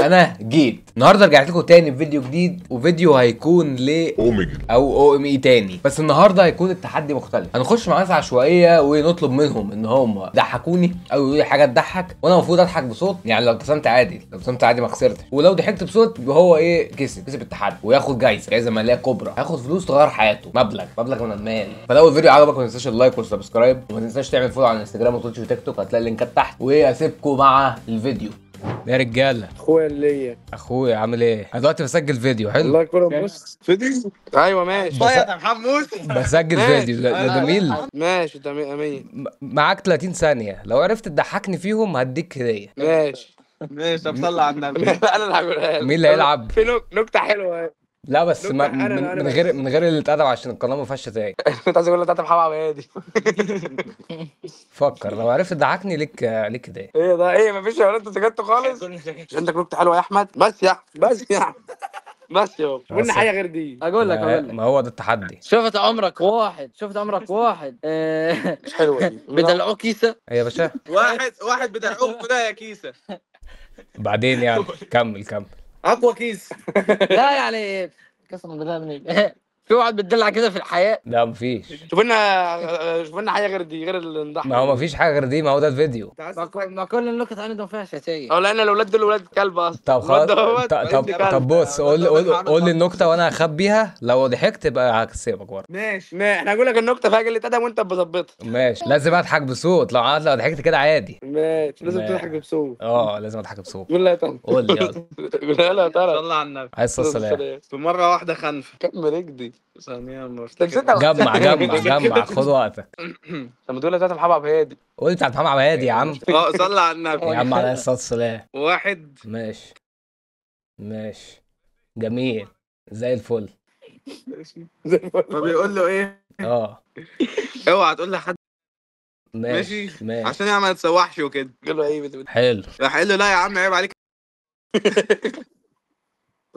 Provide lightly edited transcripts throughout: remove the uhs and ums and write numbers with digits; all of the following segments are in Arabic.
انا جيت النهارده رجعت لكم تاني بفيديو جديد، وفيديو هيكون ل اوميجا او ام اي تاني، بس النهارده هيكون التحدي مختلف. هنخش مع ناس عشوائيه ونطلب منهم ان هم ضحكوني او يقولوا لي حاجه تضحك، وانا المفروض اضحك بصوت. يعني لو ابتسمت عادي، لو ابتسمت عادي ما خسرتش، ولو ضحكت بصوت يبقى هو ايه، كسب التحدي وياخد جايزه ماليه كبرى، هياخد فلوس تغير حياته، مبلغ من المال. فلو الفيديو عجبك ما تنساش اللايك والسبسكرايب، وما تنساش تعمل فولو على الانستجرام وتويتش وتيك توك، هتلاقي اللينكات تحت. واسيبكم مع الفيديو. يا رجاله، اخويا ليا اخويا عامل ايه؟ انا دلوقتي بسجل فيديو حلو. والله كوره. بص فيديو. ايوه ماشي يا محمود بسجل فيديو ده جميل. ماشي تمام امين معاك 30 ثانيه، لو عرفت تضحكني فيهم هديك هديه. ماشي. ماشي. طب صلي على النبي. انا اللي هقولها لك. مين اللي هيلعب؟ في نكته حلوه. لا بس نكتة ما أنا من بس. غير اللي اتقدم عشان القناه ما فيهاش شتايم. كنت عايز اقول لك بتاعت محمد عبادي. فكر، لو عرفت تضحكني ليك هديه. ايه ده؟ ايه مفيش يا ولد؟ انت سكت خالص. مش عندك نكته حلوه يا احمد؟ بس يا احمد بس يا بابا قلنا حاجه غير دي. اقول لك ما هو ده التحدي. شفت عمرك واحد مش حلوه دي. بدلعوه كيسه. ايه يا باشا؟ واحد بتاع ده يا كيسه. بعدين يعني كمل. اقوى كيس. لا يعني قسما بالله في واحد بتدلع كده في الحياه. لا مفيش. شوف لنا حاجه غير دي، غير اللي ما هو مفيش حاجه غير دي، ما هو ده الفيديو. ما كل النكت عندهم فيها شتايم. اه لان الاولاد دول ولاد كلب اصلا. طب خلاص. ابن كلب. طب بص، قول لي النكته وانا هخبيها، لو ضحكت يبقى هكسبك برضه. ماشي احنا هنقول لك النكته فيها اللي اتقدم وانت بظبطها. ماشي. لازم اضحك بصوت، لو ضحكت كده عادي. ماشي لازم ماشي. تضحك بصوت. لازم اضحك بصوت. قول لا يا ترى. قول لي يلا. قول لا يا ترى. صلي على النبي. عايز السلام. في مره واحده خنف. كم رجدي. ثانيه ما جمع خد وقتك. لما تقول بتاعت محمد عبادي. قول بتاعت محمد عبادي يا عم. صلي على النبي. يا عم عليه الصلاه والسلام. واحد ماشي جميل زي الفل. فبيقول له ايه؟ اوعى تقول لحد. ماشي عشان يعني ما تسوحش وكده. قول له ايه حلو. راح قال له لا يا عم عيب عليك.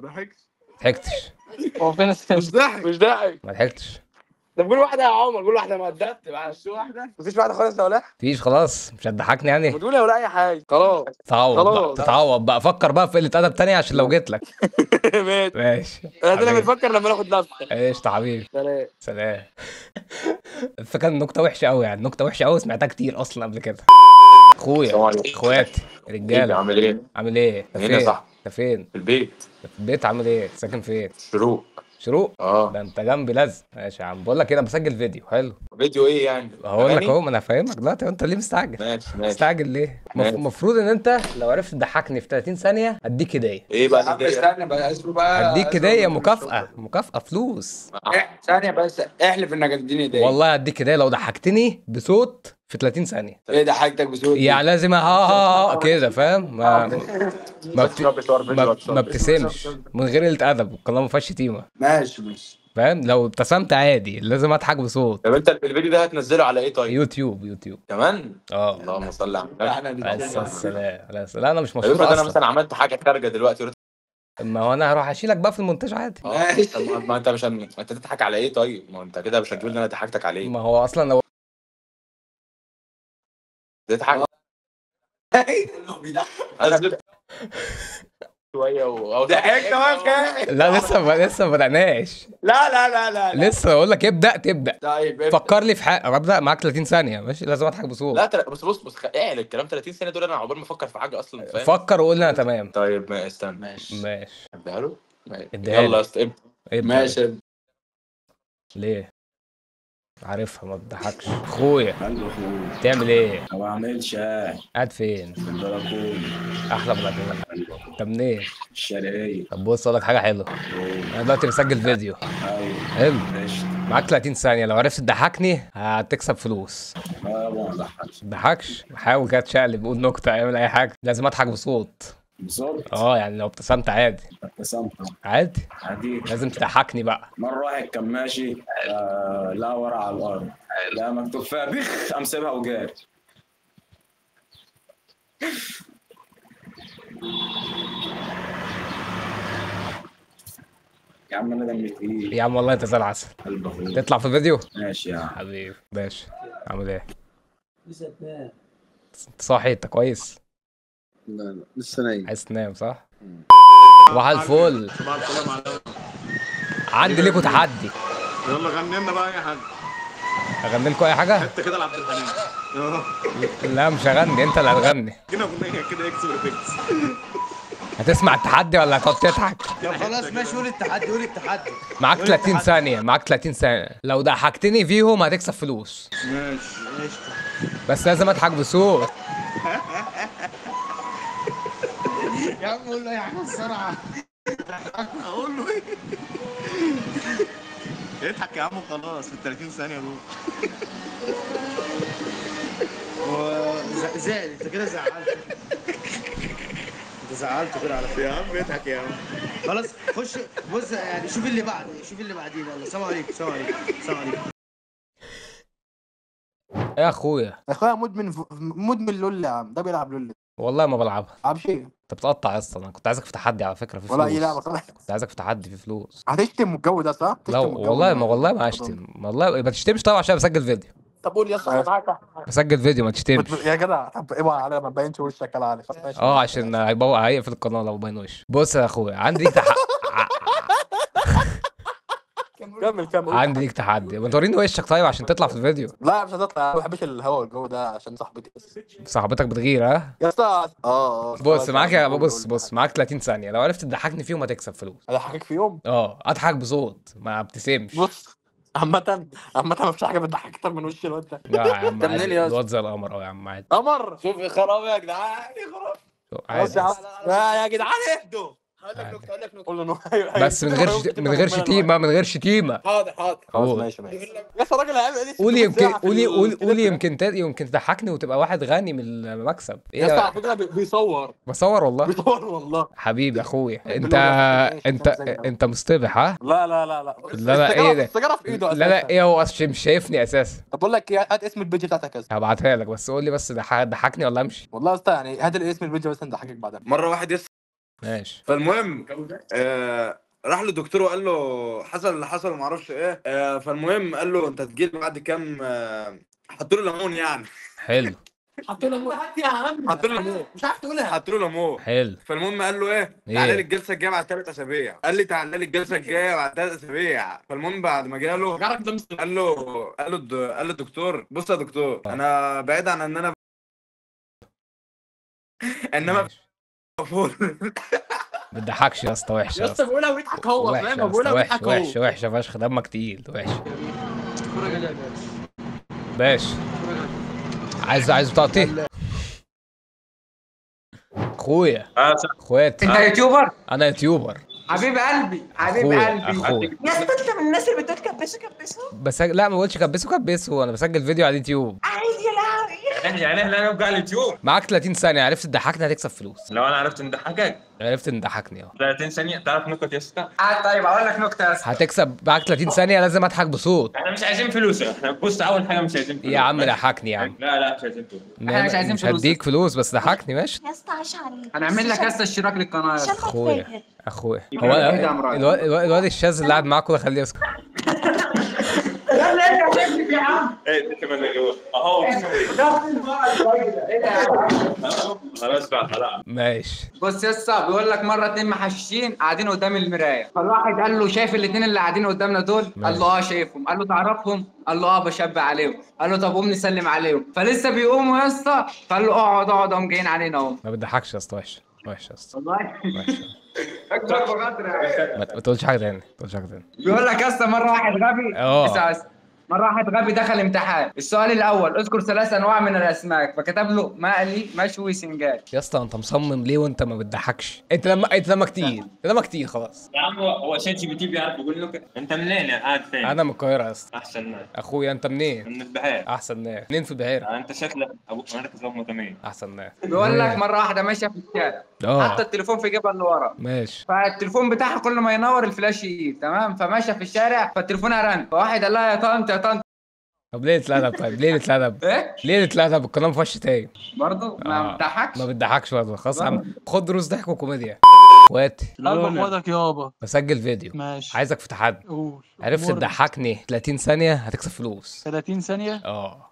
ضحكت. ضحكتش. هو فين مش ضحك. مش ما ضحكتش. طب قول واحده يا عمر، قول واحده ما ادت. شو واحده؟ مفيش واحده خالص يا ولا؟ مفيش خلاص، مش هتضحكني يعني. ما تقول يا ولا اي حاجه خلاص. تتعوض بقى. فكر بقى في قله ادب تانية عشان لو جيت لك. ماشي. احنا بنفكر لما ناخد لفه. ايش يا حبيبي. سلام. الفكره النكته وحشه قوي، يعني نكته وحشه قوي، سمعتها كتير اصلا قبل كده. اخواتي رجاله عامل ايه؟ عامل ايه؟ هنا صح. انت فين؟ في البيت. في البيت عامل ايه؟ ساكن فين؟ شروق. ده انت جنبي لازم. ماشي يا عم، بقول لك كده بسجل فيديو حلو. فيديو ايه يعني؟ هقول لك اهو، ما انا هفهمك دلوقتي. انت ليه مستعجل؟ ماشي مستعجل ليه؟ المفروض ان انت لو عرفت تضحكني في 30 ثانيه اديك هديه. ايه بقى دي؟ استنى بقى اصبر بقى. اديك هديه، مكافاه فلوس. ثانيه بس، احلف انك هتديني هديه. والله هديك هديه لو ضحكتني بصوت في 30 ثانيه. ايه ضحكتك بصوت؟ يعني لازم كده فاهم؟ ما ابتسمش من غير قله ادب، القناه ما فيهاش شتيمه. ماشي فاهم؟ لو ابتسمت عادي، لازم اضحك بصوت. طب انت الفيديو ده هتنزله على ايه طيب؟ يوتيوب كمان؟ اه. اللهم صل على النبي. لا انا مش مشهور افرض انا اصلا. مثلا عملت حاجه خارجه دلوقتي. ما هو انا هروح اشيلك بقى في المونتاج عادي. طب ما انت مش ما انت تضحك على ايه طيب؟ ما انت كده مش هتقول ان انا ضحكتك عليه. ما هو اصلا لو تضحك انا شويه ضحكت واقف. لا لسه ما بدأناش. لا لسه بقول لك تبدأ. طيب فكر لي في حاجه، ابدا معاك 30 ثانيه. ماشي لازم اضحك بصوت. لا بص ايه الكلام 30 ثانيه دول؟ انا عقبال ما افكر في حاجه اصلا فاهم. فكر وقول لي انا تمام. طيب ما استنى. ماشي اديها له. اديها يلا لي. يا اسطى ابدأ. ماشي. ليه؟ عارفها ما تضحكش اخويا. قلب اخويا. تعمل ايه؟ ما بعملش قاعد فين؟ في البلكونه. احلى بلكونه. طب منين؟ الشرقية. طب بص اقول لك حاجه حلوه. انا دلوقتي بسجل فيديو. ايوه حلو. ماشي. معاك 30 ثانيه، لو عرفت تضحكني هتكسب فلوس. لا ما ضحكش. تضحكش؟ حاول كده تشقلب، قول نكته، اعمل اي حاجه، لازم اضحك بصوت. بالظبط. يعني لو ابتسمت عادي. ابتسمت عادي. عادي. لازم تضحكني بقى. مرة واحد كان ماشي لا ورا على الارض، لا مكتوب فيها بخ، قام سيبها وجاري. يا عم انا دمي تقيل. يا عم والله انت زي العسل. قلب اخويا. تطلع في فيديو؟ ماشي يا عم حبيبي باشا. عامل ايه؟ لسه تنام. انت صاحي؟ انت كويس؟ لا لسه نايم. عايز تنام صح؟ صباح الفل. صباح الفل عليكم. عندي ليكوا تحدي. يلا غني لنا بقى اي حاجه. اغني لكم اي حاجه؟ حته كده لعبد الحليم. لا مش هغني، انت اللي هتغني. كده اغنيه كده اكس ريفكس. هتسمع التحدي ولا هتقعد تضحك؟ طب خلاص ماشي، قول التحدي قول التحدي. معاك قول 30 التحدي. ثانية، معاك 30 ثانية، لو ضحكتني فيهم هتكسب فلوس. ماشي. بس لازم اضحك بصوت. يا عم قول له اي حاجه بسرعه. اقول له ايه؟ اضحك يا عم وخلاص في ال 30 ثانيه دول. زعل انت كده زعلت. انت زعلته كده على فكره. يا عم اضحك يا عم. خلاص خش بص يعني شوف اللي بعد، شوف اللي بعديه. يلا سلام عليكم سلام عليكم سلام عليكم. يا اخويا اخويا مدمن لول يا عم، ده بيلعب لول. والله ما بلعبها. لعب شيء انت بتقطع يا اسطى، انا كنت عايزك في تحدي على فكرة في ولا اي فلوس. لعبه خلاص. كنت عايزك في تحدي في فلوس. هتشتم والجو ده صح؟ لا والله ما هشتم، والله ما تشتمش طبعا عشان بسجل فيديو. طب قول يا اسطى انا معاك. بسجل فيديو ما تشتمش. يا جدع طب اوعى عليا ما تبينش وشك يا علي. عشان هيقفل القناة لو باين وش. بص يا اخويا عندي ليك كمل عندي ليك تحدي، ما توريني وشك طيب عشان تطلع في الفيديو. لا مش هتطلع، ما بحبش الهوا والجو ده عشان صاحبتي بس. صاحبتك بتغير ها؟ يا اسطى بص معاك بص معاك 30 ثانية، لو عرفت تضحكني فيهم هتكسب فلوس. اضحكك في يوم. اضحك بصوت ما ابتسمش. بص عامة ما فيش حاجة بتضحك أكتر من وش الواد ده. لا يا عم انت منين عادي، يا الواد زي القمر يا عم عادي. قمر شوف يا خرابي يا جدعان يا خرابي. خلاص يا عم. يا جدعان اهدوا. هقول لك نكته هقول لك نكته. قول له انه بس من غير شتيمة من غير شتيمة. حاضر خلاص قول. ماشي يا اسطى الراجل هيعمل ايه؟ قولي قولي يمكن تضحكني وتبقى واحد غني من المكسب. يا اسطى على فكرة بيصور بصور والله. بيصور والله. حبيبي اخويا انت انت مصطبح ها؟ لا لا ايه ده؟ السيجارة في ايده لا اساسا. ايه هو اصلا مش شايفني اساسا. طب بقول لك ايه، هات اسم البيج بتاعتك كذا. هبعتها لك بس قول لي بس ضحكني ولا امشي. والله يا اسطى يعني هات اسم البيج بس نضحكك بعدين. مره واحد ماشي. فالمهم راح للدكتور وقال له حصل اللي حصل وما اعرفش ايه. فالمهم قال له انت تجيلي بعد كام. حط له ليمون يعني. حلو. حط له ليمون يا عم. حط له ليمون مش عارف تقولها. حط له ليمون. حلو. فالمهم قال له ايه تعالى لي الجلسه الجايه بعد 3 اسابيع. قال لي تعالى لي الجلسه الجايه بعد 3 اسابيع. فالمهم بعد ما جاله قال له الدكتور بص يا دكتور انا بعيد عن ان انا انما بفور. ما تضحكش يا اسطى، وحش يا اسطى بقولها ويضحك هو فاهم. بقولها ويضحك هو. وحشه فشخ، دمك تقيل وحش. باشا عايز بطاقتي اخويا. اخواتي انت يوتيوبر؟ انا يوتيوبر حبيب قلبي حبيب اخويا قلبي. يا اسطى انت من الناس اللي بتقول كبسوا. لا ما بقولش كبسوا، انا بسجل فيديو على اليوتيوب. عايز يا لهوي. يعني احنا هنبقى على اليوتيوب. معاك 30 ثانيه، عرفت تضحكني هتكسب فلوس. لو انا عرفت نضحكك عرفت تضحكني 30 ثانيه تعرف نكت يا اسطى. طيب اقول لك نكته يا اسطى. هتكسب. معاك 30 ثانيه لازم اضحك بصوت. احنا مش عايزين فلوس. احنا بص اول حاجه مش عايزين فلوس يا عم ضحكني يا عم. لا مش عايزين فلوس. احنا مش عايزين مش فلوس. هديك فلوس بس ضحكني ماشي. يا اسطى عاش عليك. هنعمل لك يا اسطى اشتراك للقناه يا اسطى. اخويا هو الواد الشاذ اللي قاعد معاكم ده خليه يسكت. يلا انت هتكتب يا عم. ايه تتمنى جوه اهو. خلاص بقى خلاص ماشي. بص يا اسطى بيقول لك مره اتنين محششين قاعدين قدام المرايه، فالواحد قال له شايف الاتنين اللي قاعدين قدامنا دول؟ قال له شايفهم. قال له تعرفهم؟ قال له بشبه عليهم. قال له طب قوم نسلم عليهم. فلسه بيقوموا يا اسطى، فقال له اقعد هم جايين علينا اهو. ما بتضحكش يا اسطى، وحش يا اسطى والله وحش. اكتر بغدر. ما تقولش حاجه تاني. بيقول لك يا اسطى مره واحد غبي مرة واحد غبي دخل امتحان. السؤال الأول اذكر 3 أنواع من الأسماك، فكتب له مقلي مشوي سنجاري. يا اسطى أنت مصمم ليه وأنت ما بتضحكش؟ أنت دمك تقيل خلاص. يا عم هو شات جي بي تي بيعرف يقول له انت منين قاعد فين؟ أنا من القاهرة يا اسطى. احسن ناس. أخويا أنت منين؟ من البحيره. أحسن ناس. منين في البحيرة؟ انت شكلك ابوك مركز لهم تمام. أحسن ناس. بيقول لك مرة واحدة ماشية في الشارع حط التليفون في جيبها اللي ورا. ماشي. فالتليفون بتاعها كل ما ينور الفلاش يقيل تمام، فماشية في الشارع فالتليفون رن، فواحد قال لها يا طنط. طب ليه تتلدب؟ طيب ليه تتلدب؟ ايه؟ ليه تتلدب؟ القناة ما فيهاش شتايم. برضه ما بتضحكش؟ ما بتضحكش برضه. خلاص يا عم خد دروس ضحك وكوميديا. اخواتي قلب اخواتك يابا. بسجل فيديو ماشي. عايزك في تحدي. قول. عرفت أمورني. تضحكني 30 ثانيه هتكسب فلوس. 30 ثانية؟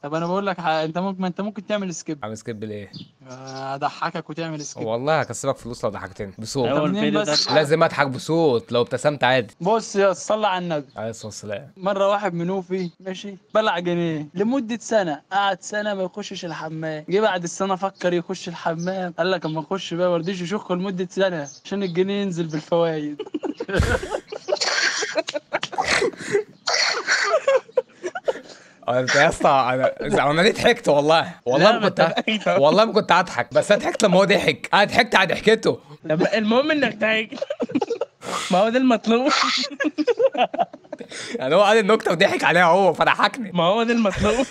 طب انا بقول لك انت ممكن تعمل سكيب. عامل سكيب ليه؟ اضحكك وتعمل سكيب. والله هكسبك فلوس لو ضحكتني بصوت. طب منين بس؟ لازم اضحك بصوت، لو ابتسمت عادي. بص يا صلى على النبي عليه الصلاه والسلام. مرة واحد منوفي ماشي بلع جنيه لمدة سنة، قعد سنة ما يخشش الحمام، جه بعد السنة فكر يخش الحمام، قال لك اما اخش بقى مرضيش يشخه لمدة سنة عشان الجنيه ينزل بالفوايد. انت يا اسطى انا ليه ضحكت والله والله ما كنت هضحك، بس انا ضحكت لما هو ضحك، انا ضحكت على ضحكته. طب المهم انك ضحك. ما هو ده المطلوب. يعني هو قال النكته وضحك عليها هو فضحكني. ما هو ده المطلوب.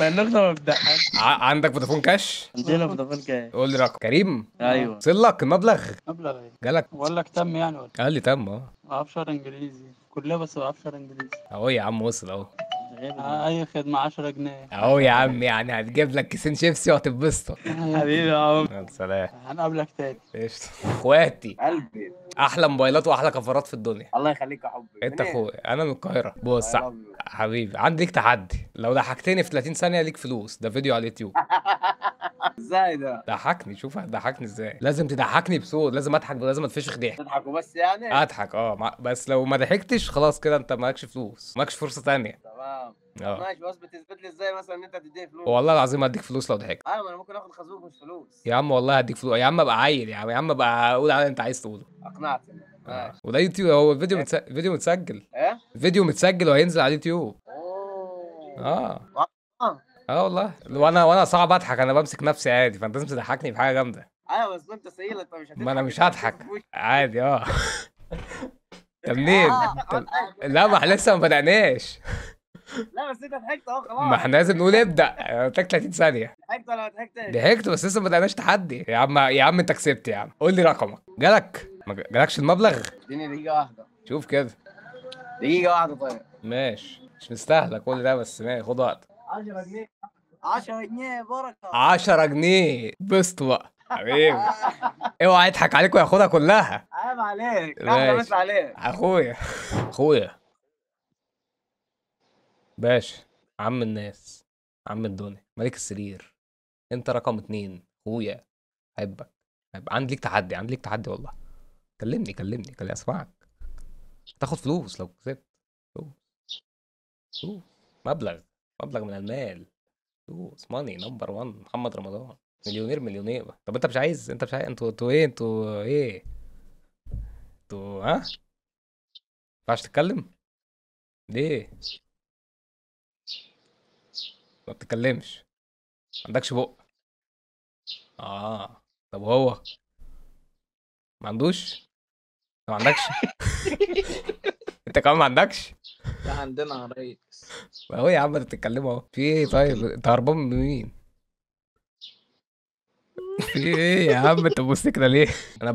ما النكته ما بتضحكش. عندك فودافون كاش؟ عندنا فودافون كاش. قول لي رقم. كريم؟ ايوه. وصل لك المبلغ؟ مبلغ ايه؟ جالك؟ بقول لك تم يعني ولا؟ قال لي تم ما بعرفش انجليزي كلها، بس ما بعرفش انجليزي. اهو يا عم وصل اهو. اي خدمه 10 جنيه اهو يا عم، يعني هتجيب لك كيسين شيبسي وهتتبسطوا. حبيبي يا عم. سلام. هنقابلك تاني. قشطة. اخواتي قلبي احلى موبايلات واحلى كفرات في الدنيا. الله يخليك يا حبي. انت منين؟ اخويا، انا من القاهره. بص حبيبي، عندي ليك تحدي، لو ضحكتني في 30 ثانيه ليك فلوس. ده فيديو على اليوتيوب. ازاي ده؟ ضحكني، شوف هتضحكني ازاي. لازم تضحكني بصوت، لازم اضحك، لازم اتفشخ ضحك. تضحكوا بس يعني؟ اضحك بس لو ما ضحكتش خلاص كده انت مالكش فلوس، مالكش فرصه تانية. تمام. اه ماشي، بس بتثبت لي ازاي مثلا ان انت تديني فلوس؟ والله العظيم هديك فلوس لو ضحكت. ايوه، ما انا ممكن اخد خازوق مش فلوس. يا عم والله هديك فلوس، يا عم ابقى عيل، يا عم ابقى اقول على اللي انت عايز تقوله. اقنعتني. ماشي. وده يوتيوب، هو الفيديو فيديو متسجل. ايه؟ فيديو متسجل وهينزل على اليوتيوب. اوه. والله وانا صعب اضحك، انا بمسك نفسي عادي، فانت لازم تضحكني بحاجه جامده. ايوه بس انت سئيل، انت مش هتضحك. ما انا مش هضحك عادي. طب منين؟ لا ما احنا لسه ما بدأناش. لا بس انت ضحكت اهو خلاص. ما احنا لازم نقول ابدأ. قلت لك 30 ثانية. ضحكت ولا ما ضحكتش؟ ضحكت بس لسه ما بدأناش تحدي. يا عم انت كسبت يا عم. قول لي رقمك. جالك؟ ما جالكش المبلغ؟ اديني دقيقة واحدة. شوف كده. دقيقة واحدة طيب. ماشي، مش مستاهلة كل ده، بس ماشي خد وقت. 10 جنيه. 10 جنيه بركة. 10 جنيه بسط بقى حبيبي. اوعى يضحك عليك وياخدها كلها. عيب عليك. احلى مسا عليك. اخويا باشا، عم الناس، عم الدنيا، ملك السرير. انت رقم 2 اخويا. احبك. عندي ليك تحدي والله. كلمني اسمعك. تاخد فلوس لو كسبت. فلوس. مبلغ من المال. فلوس ماني نمبر 1 محمد رمضان. مليونير. طب انت مش عايز انتوا ايه ها؟ ما ينفعش تتكلم ليه؟ ما بتتكلمش، ما عندكش بق. طب هو ما عندوش؟ ما عندكش؟ انت كمان ما عندكش؟ لا عندنا يا ريس. اهو يا عم انت بتتكلموا اهو. في ايه طيب؟ انت هربان من مين؟ في ايه يا عم انت بتبص كده ليه؟ انا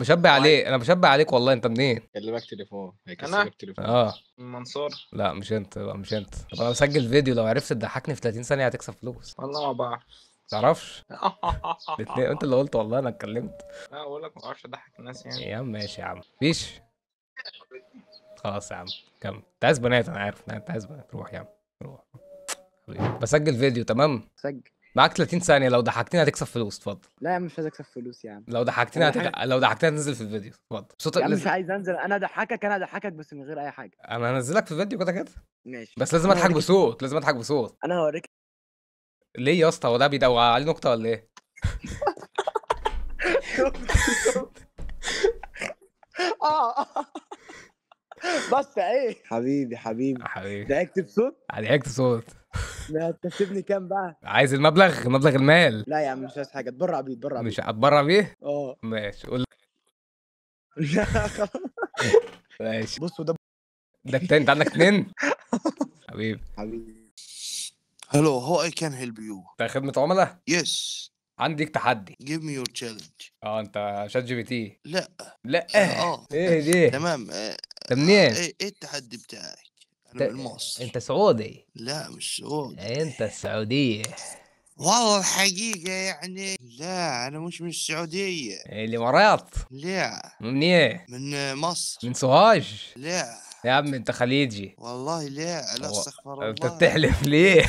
بشبه عليك والله. انت منين؟ كلمك تليفون، أنا؟ هيكسبك تليفون. من منصور. لا مش انت. طب انا بسجل فيديو، لو عرفت تضحكني في 30 ثانية هتكسب فلوس. والله ما بعرف. تعرفش؟ الاتنين انت اللي قلت والله، انا اتكلمت. لا اقول لك ما بعرفش اضحك الناس يعني. يا عم ماشي يا عم. مفيش. خلاص يا عم كمل. انت عايز بنات، انا عارف انت عايز بنات. روح يا عم روح. بسجل فيديو تمام؟ سجل. معاك 30 ثانية، لو ضحكتني هتكسب فلوس. اتفضل. لا يا عم مش عايز اكسب فلوس يا عم. لو ضحكتني هتنزل في الفيديو. اتفضل. صوتك يا عم مش عايز انزل، انا اضحكك بس من غير اي حاجه. انا هنزلك في الفيديو كده. ماشي. بس لازم اضحك بصوت. انا هوريك. ليه يا اسطى؟ هو ده بيدور عليه نكتة ولا ايه؟ بس ايه حبيبي ضحكت بصوت. لا هتكسبني كام بقى؟ عايز مبلغ المال. لا يا عم مش عايز حاجه، اتبرع بيه. مش هتبرع بيه؟ ماشي قول. لا خلاص ماشي. بصوا ده التاني. انت عندك 2 حبيبي. Hello, how I can help you? انت خدمة عملاء؟ Yes. عندك تحدي. Give me your challenge. انت شات جي بي تي؟ لا. ايه دي؟ تمام. انت منين؟ ايه التحدي بتاعك؟ انا من مصر. انت سعودي؟ لا مش سعودي. انت السعودية. والله الحقيقة يعني لا أنا مش من السعودية. الامارات. لا. منين؟ من مصر. من سوهاج. لا يا عم انت خليجي. والله لا استغفر الله. انت بتحلف ليه؟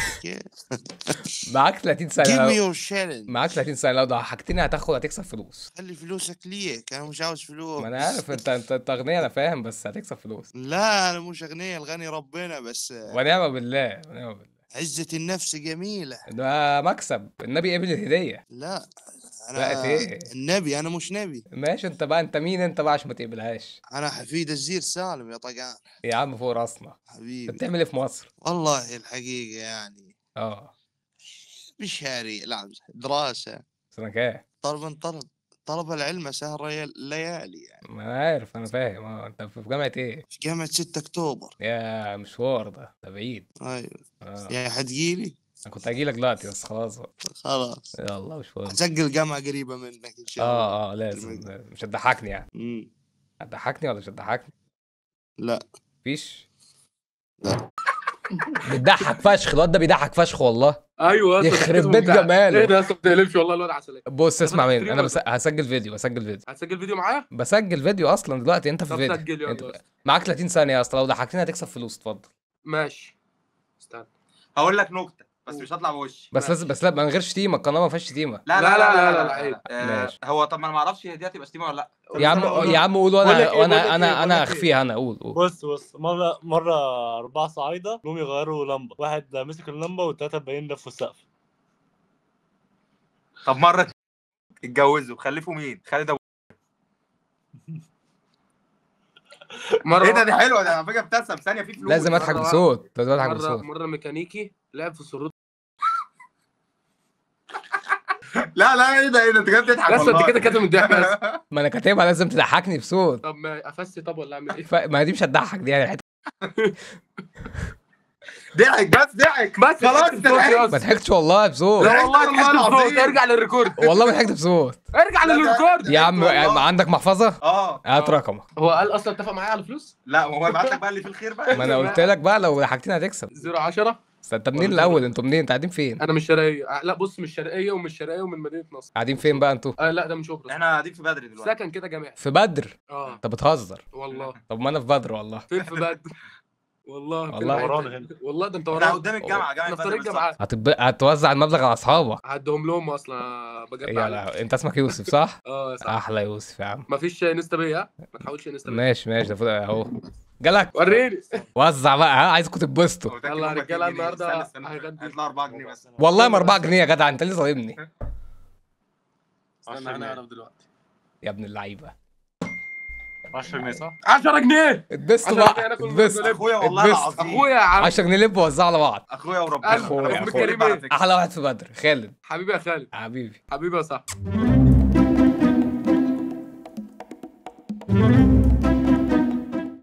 معاك 30 سنة. Give me your challenge. معاك 30 سنة، لو ضحكتني هتكسب فلوس. خلي فلوسك ليك، أنا مش عاوز فلوس. ما انا عارف انت اغنياء، انا فاهم، بس هتكسب فلوس. لا أنا مش أغنية، الغني ربنا بس. ونعم بالله ونعم بالله. عزة النفس جميلة. ده مكسب، النبي قبل الهدية. لا بقت ايه؟ النبي، أنا مش نبي. ماشي انت بقى، انت مين انت بقى عشان ما تقبلهاش؟ أنا حفيد الزير سالم يا طقان. يا عم فوق راسنا حبيبي. انت بتعمل ايه في مصر؟ والله الحقيقة يعني مش هاري، لا دراسة. سنة كام؟ طلب العلم سهر الليالي يعني. ما انا عارف، انا فاهم. انت في جامعة ايه؟ في جامعة 6 أكتوبر. يا مشوار ده بعيد. أيوه. يا حتجيلي؟ انا كنت هجيلك دلوقتي بس خلاص بقى. خلاص يلا مش مهم. هسجل جامعة قريبة منك إن شاء الله. لازم. مش هتضحكني يعني؟ هتضحكني ولا مش هتضحكني؟ لا مفيش. لا بيضحك فشخ الواد ده، بيضحك فشخ والله. ايوه يخرب بيت جماله. ايه ده يا اسطى، ما بتقلبش والله الواد عسلية. بص اسمع مني، انا هسجل فيديو. هتسجل فيديو معايا؟ بسجل فيديو اصلا دلوقتي. انت في طب الفيديو سجل انت يلا. معاك 30 ثانية يا اسطى، لو ضحكتني هتكسب فلوس. اتفضل. ماشي استنى. هقول لك نكته بس مش هطلع بوشي. بس لا من غير شتيمة، القناة ما فيهاش شتيمة. لا ماشي. هو طب ما انا ما اعرفش هي دي هتبقى شتيمه ولا لا. يا عم قول، وانا اخفيها. انا قول. بص مرة 4 صعايدة جم يغيروا لمبة، واحد مسك اللمبة والتلاتة باين لفوا السقف. طب مرة اتجوزوا خلفوا مين؟ خالد ابو مرة ايه ده، دي حلوه، ده على فكره ابتسم ثانيه في فلوس. لازم اضحك بصوت، لازم اضحك بصوت. مرة ميكانيكي لعب في السرود. لا ايه ده انت كده بتضحك بس انت كده كاتب الضحك بس. ما انا كاتبها لازم تضحكني بصوت. طب ما افسي طب ولا اعمل ايه؟ ما دي مش هتضحك دي يعني. ضحك بس خلاص. ما ضحكتش والله بصوت. لا والله العظيم. ارجع للريكورد. والله ما ضحكت بصوت. ارجع للريكورد يا عم عندك محفظة؟ هات رقمك. هو قال اصلا اتفق معايا على فلوس؟ لا هو يبعت لك بقى اللي فيه الخير بقى. ما انا قلت لك بقى لو ضحكتني هتكسب. 010. انت منين الاول؟ انتوا منين؟ انتوا قاعدين فين؟ انا من الشرقيه. لا بص، من الشرقيه ومن مدينه نصر. قاعدين فين بقى انتوا؟ لا ده من شبرا. احنا قاعدين في بدر دلوقتي. سكن كده جامعي. في بدر؟ انت بتهزر والله. طب ما انا في بدر والله. فين في بدر؟ والله ورانا هنا. والله ده انت ورانا قدام الجامعه. انا في طريق الجامعه. هتوزع المبلغ على اصحابك. هديهم لهم اصلا بجد. يلا انت اسمك يوسف صح؟ صح. احلى يوسف يا عم. مفيش انستا بيا، ما تحاولش انستا بيا. ماشي ده اهو جالك. وريني. وزع بقى، عايزكم تتبسطوا. يلا يا رجاله النهارده هيطلع 4 جنيه بس. والله ما 4 جنيه يا جدع، انت ليه ظالمني؟ استنى هنعرف دلوقتي يا ابن اللعيبه. 10 جنيه صح؟ 10 جنيه. اتبسطوا بقى، اتبسطوا. اخويا والله العظيم. اخويا يا عم. 10 جنيه لب ووزعوا على بعض. اخويا وربنا. اخويا كريم. احلى واحد في بدر خالد. حبيبي يا خالد. حبيبي يا صاحبي.